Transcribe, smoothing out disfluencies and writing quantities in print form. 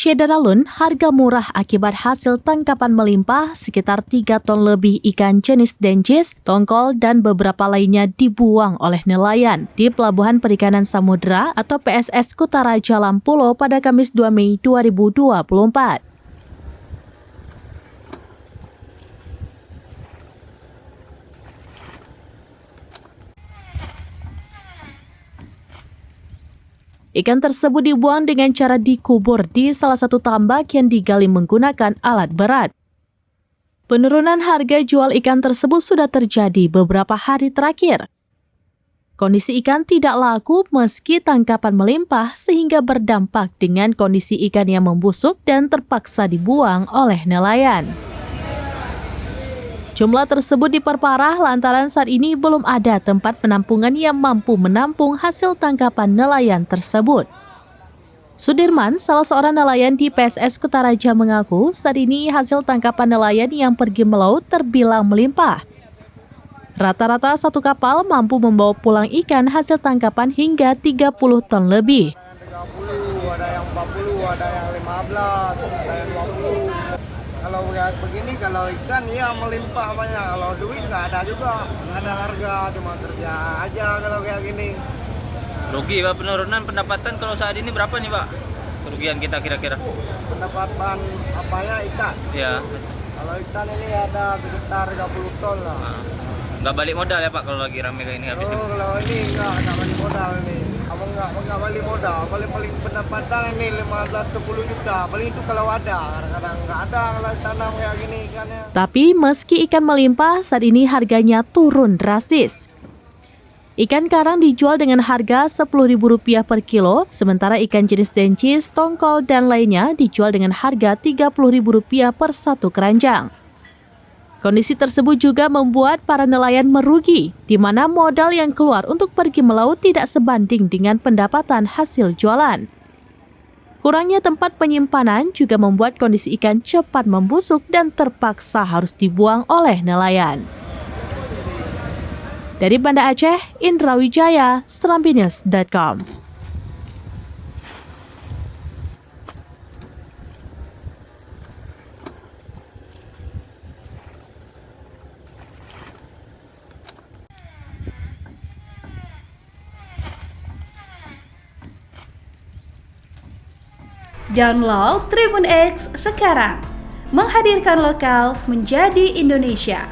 Syedaralun, harga murah akibat hasil tangkapan melimpah sekitar 3 ton lebih ikan jenis dencis, tongkol, dan beberapa lainnya dibuang oleh nelayan di Pelabuhan Perikanan Samudra atau PSS Kutaraja Lampulo pada Kamis 2 Mei 2024. Ikan tersebut dibuang dengan cara dikubur di salah satu tambak yang digali menggunakan alat berat. Penurunan harga jual ikan tersebut sudah terjadi beberapa hari terakhir. Kondisi ikan tidak laku meski tangkapan melimpah sehingga berdampak dengan kondisi ikan yang membusuk dan terpaksa dibuang oleh nelayan. Jumlah tersebut diperparah lantaran saat ini belum ada tempat penampungan yang mampu menampung hasil tangkapan nelayan tersebut. Sudirman, salah seorang nelayan di PSS Kutaraja mengaku saat ini hasil tangkapan nelayan yang pergi melaut terbilang melimpah. Rata-rata satu kapal mampu membawa pulang ikan hasil tangkapan hingga 30 ton lebih. 30, ada yang 40, ada yang 15, ada yang 20. Kalau begini, kalau ikan ya melimpah banyak, kalau duit nggak ada juga, nggak ada harga, cuma kerja aja kalau kayak gini. Rugi Pak, penurunan pendapatan kalau saat ini berapa nih Pak? Kerugian kita kira-kira? Pendapatan apanya ikan? Ya. Kalau ikan ini ada sekitar 30 ton lah. Nggak balik modal ya Pak kalau lagi rame kayak ini habis ini? Kalau ini nggak balik modal ini. Kamu nggak balik modal, paling pendapatan ini 15-10 juta. Paling itu kalau ada, kadang-kadang nggak ada kalau tanam kayak gini ikannya. Tapi meski ikan melimpah, saat ini harganya turun drastis. Ikan karang dijual dengan harga Rp10.000 per kilo, sementara ikan jenis dencis, tongkol, dan lainnya dijual dengan harga Rp30.000 per satu keranjang. Kondisi tersebut juga membuat para nelayan merugi, di mana modal yang keluar untuk pergi melaut tidak sebanding dengan pendapatan hasil jualan. Kurangnya tempat penyimpanan juga membuat kondisi ikan cepat membusuk dan terpaksa harus dibuang oleh nelayan. Dari Banda Aceh, Indra Wijaya, serambinews.com. Download Tribun X sekarang, menghadirkan lokal menjadi Indonesia.